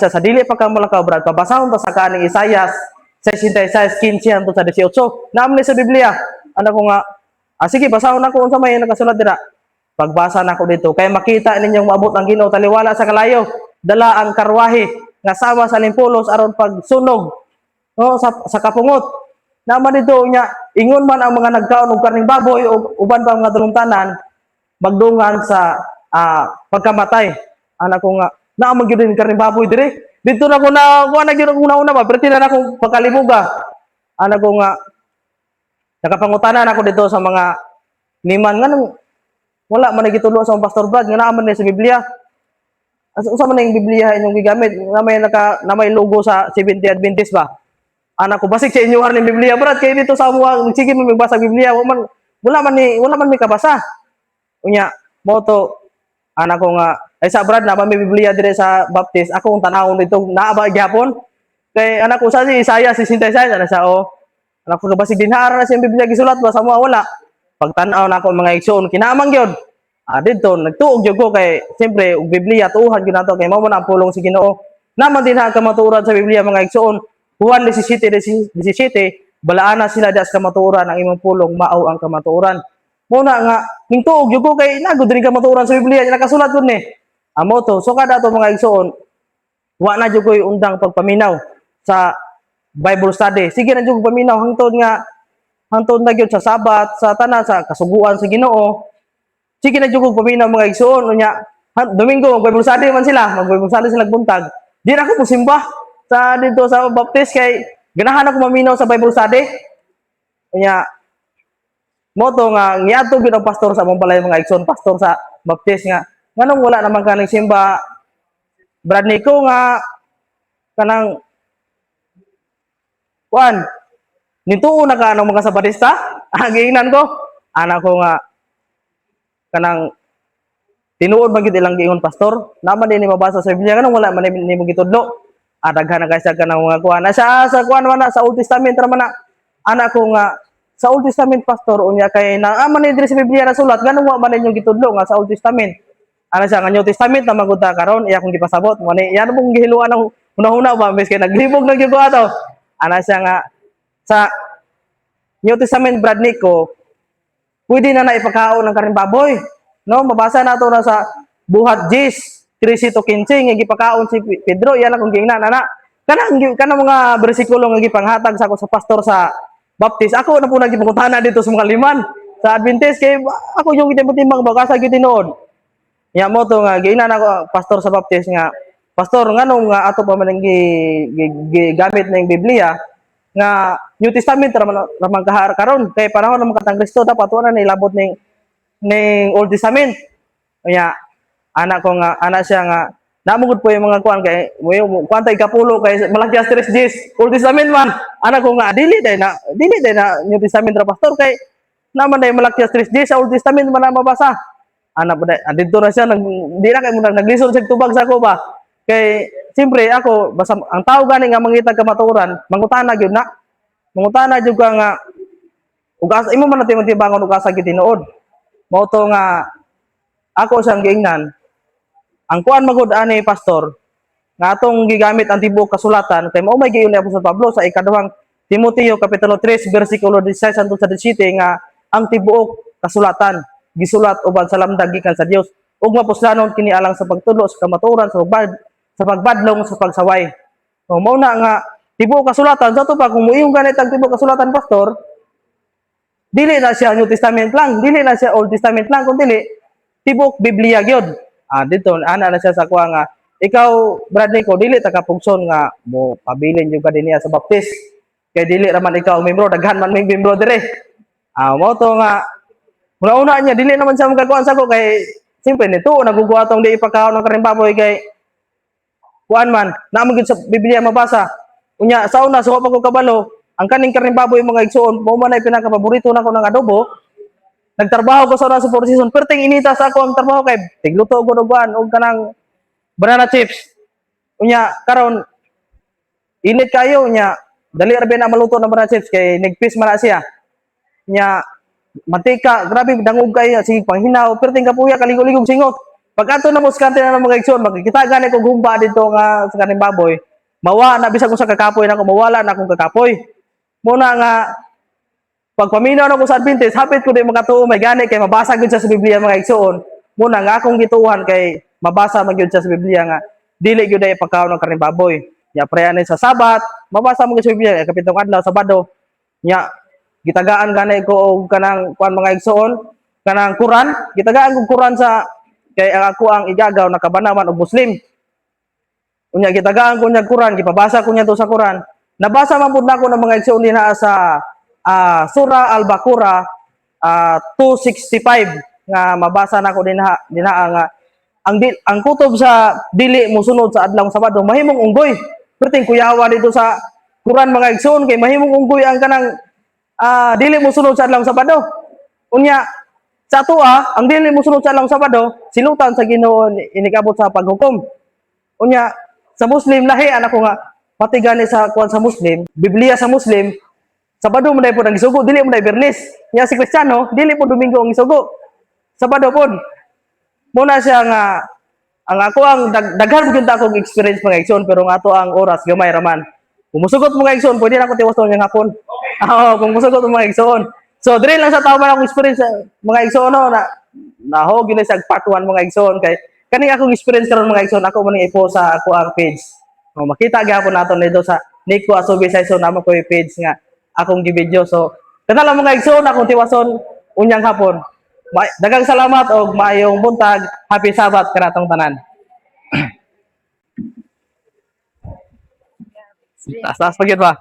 sa dili pa ka mulakaw brad pabasahon ta sa kaning Isaias 66:15 hangtod sa 18 naamni sa Biblia ano ko nga sige basahon ako unsa may nakasulat dira pagbasa nako dito kay makita ninyong maabot ang Ginoo taliwala sa kalayo dala ang karwahe nga sama sa limpulos aron pagsunog no sa kapungot naman dito nya ingon man ang mga nagkaon og karning baboy o uban pa mga dalungtanan magdungan sa pagkamatay anak ko nga naamang gyud ni karning baboy dire dito na ko na kuha na gyud akong una ba pero tinan akong pagkalibuga anak ko nga nakapangutanan ako dito sa mga liman nganong wala man gitulo sa Pastor Brad nga naa man sa Biblia unsa man yung Biblia inyong gigamit na may logo sa 70 Adventist ba anak ko basig sa inyo harning Biblia Brad kay dito sa amo sige mo magbasa Biblia wala man mi kabasa unya mo to anak ko nga ay sa Brad na may Biblia dire sa Baptist ako kung tanawon dito naa ba gyapon kay anak ko sa Isaiah 66 ana sa anak ko basig dinhara na siyang Biblia gisulat ba sa mo wala pagtan-aw na ako mga igsoon kinamang gyud dito nagtuog gyud ko kay siyempre og Biblia tuuhan gyud nato kay mao man ang pulong si Ginoo naman din ha kamatuoran sa Biblia mga igsoon Juan 17:17 balaan na sila das kamatuoran ang imong pulong mao ang kamatuoran muna nga ning tuog gyud ko kay nagud rin kamatuoran sa Biblia nakasulat gud ni amo to so kada to mga igsoon wa na gyud koy undang pagpaminaw sa Bible study sige na gyud paminaw hangtod na gyud sa Sabat sa tanan sa kasuguan sa Ginoo sige na gyud paminaw mga igsoon unya Domingo mag-Bible study man sila mag-Bible study sila buntag di na ako musimba sa dito sa Baptist kay ganahan ako maminaw sa Bible study unya moto nga niadto gyud ang pastor sa among balay mga igsoon pastor sa Baptist nga nganong wala naman kaning simba Brad Nico nga kanang Juan nituo na ka ng mga Sabatista giingnan ko anak ko nga kanang tinuod man gid ilang giingon pastor naman din ni mabasa sa Biblia kanang wala man ni mo gitudlo daghan na kaysa kanang mga kuan sa kuan man sa Old Testament ra man anak ko nga sa Old Testament pastor unya kay naaman ni diri sa Biblia na sulat nganong wa man ninyo gitudlo nga sa Old Testament ana siya nga New Testament na maguta karon iya kong gipasabot mo ni yan mong gihiluan ng hunahuna ba mes kay naglibog na gyud ko ato ana siya nga sa New Testament Brad Nico pwede na ipakaon ng karing baboy no mabasa nato na sa buhat Jis 13:15 nga gipakaon si Pedro yan akong giingnan ana kanang mga bersikulo nga gipanghatag sa ako sa pastor sa Baptist ako na po nagipangutana dito sa mga liman sa Adventist kay ako yung gitimbang bagasa gyud tinuod nya mo to nga giingnan ako pastor sa Baptist nga pastor nganong nga ato pa man gigamit na yung Biblia nga New Testament ramang kahar karon kay panahon ng katang Kristo dapat wala na ilabot ning Old Testament nya anak ko nga ana siya nga namugod po yung mga kuan kay kuan tay kapulo kay Malakias 3:10 Old Testament man anak ko nga dili day na New Testament ra pastor kay naman day Malakias 3:10 sa Old Testament man na mabasa anak po day dito na siya di na kay mo naglisod sa tubag sa ko ba kay siyempre ako basta ang tao gani nga mangita kamatuoran mangutana gyud na mangutana jud ka nga ug asa imo man natin tibangon ug asa gyud tinuod mao to nga ako siyang giingnan ang kuan magud ani pastor nga atong gigamit ang tibuok kasulatan kay mao may giingon ni Apostol Pablo sa ikaduhang Timoteo kapitulo 3 bersikulo 16 hangtod sa 17 nga ang tibuok kasulatan gisulat uban sa lamdag gikan sa Dios ug mapuslanon kini alang sa pagtulo sa kamatuoran sa pagbadlong sa pagsaway. So, mao na nga tibuok kasulatan sa to pa kung muiyong ganit ang tibuok kasulatan pastor dili na siya New Testament lang, dili na siya Old Testament lang kundi dili tibuok Biblia gyud. Dito ana na siya sa kuha nga ikaw Brad Nico dili ta kapugson nga mo pabilin jud ka dinhi sa Baptist kay dili ra man ikaw membro daghan man may membro dire. Mao to nga una niya dili naman siya magkakuan sa ko kay simple nito naguguatong di ipakaon ng karing baboy kay kuan man naman gid sa Biblia mabasa unya sa una suwa pa ko kabalo ang kaning karing baboy mga igsoon mao man ay pinaka-paborito nako ng adobo nagtrabaho ko sa una sa 4 season perting inita sa ako ang trabaho kay tigluto ko og kanang banana chips unya karon init kayo unya dali ra na maluto ng banana chips kay nigpis man na siya unya mantika grabe dangog kay sige panghinaw perting kapuya kaligog-ligog singot Pag ato na mo sa kantin ng mga igsoon, magkita gani ko gumba dito nga sa kaning baboy, mawa na bisag ko sa kakapoy na ko mawala na akong kakapoy. Muna nga pag paminaw na ko sa Adventist, hapit ko di makatuo may gani kay mabasa gyud siya sa Biblia mga igsoon. Muna nga akong gituhan kay mabasa man gyud siya sa Biblia nga dili gyud ay pagkaon ng kaning baboy. Ya preane sa Sabat, mabasa mo gyud sa Biblia kapitong adlaw Sabado. Nya gitagaan gani ko og kanang kuan mga igsoon, kanang Quran, gitagaan ko Quran sa kay ako ang igagaw nakabanawan og Muslim. Unya gitagaan ko niya Quran, gipabasa ko niya to sa Quran. Nabasa man pud nako ng mga igsoon dinha sa Surah Al-Baqarah 265 nga mabasa nako dinha nga ang kutob sa dili mosunod sa adlaw Sabado mahimong unggoy. Perting kuyawa dito sa Quran mga igsoon kay mahimong unggoy ang kanang dili mosunod sa adlaw Sabado. Unya sa tuwa, ang dili mosunod sa adlaw Sabado, silutan sa Ginoo inikabot sa paghukom. Unya sa Muslim lahi anak ko nga pati gani sa kuan sa Muslim, Biblia sa Muslim, Sabado mo dai po ang isugo, dili mo dai Bernes. Nya si Kristiyano, dili po Domingo ang isugo. Sabado po. Muna siya nga ang ako ang daghan gyud akong experience mga igsoon pero ang ato ang oras gamay raman. Kung musugot mga igsoon, pwede na ako tiwason nga hapon. Kung musugot mga igsoon. So dire lang sa tao man akong experience mga igsoon no, na naho gyud sa part 1 mga igsoon kay kani akong experience karon mga igsoon ako man ipo sa ako ang page. Makita gyapon naton dito sa Nico Asubi Saison namo ko page nga akong gi-video. So kanala mga igsoon akong tiwason unyang hapon. Daghang salamat og maayong buntag. Happy Sabbath kanatong tanan. Taas-taas pa gyud ba?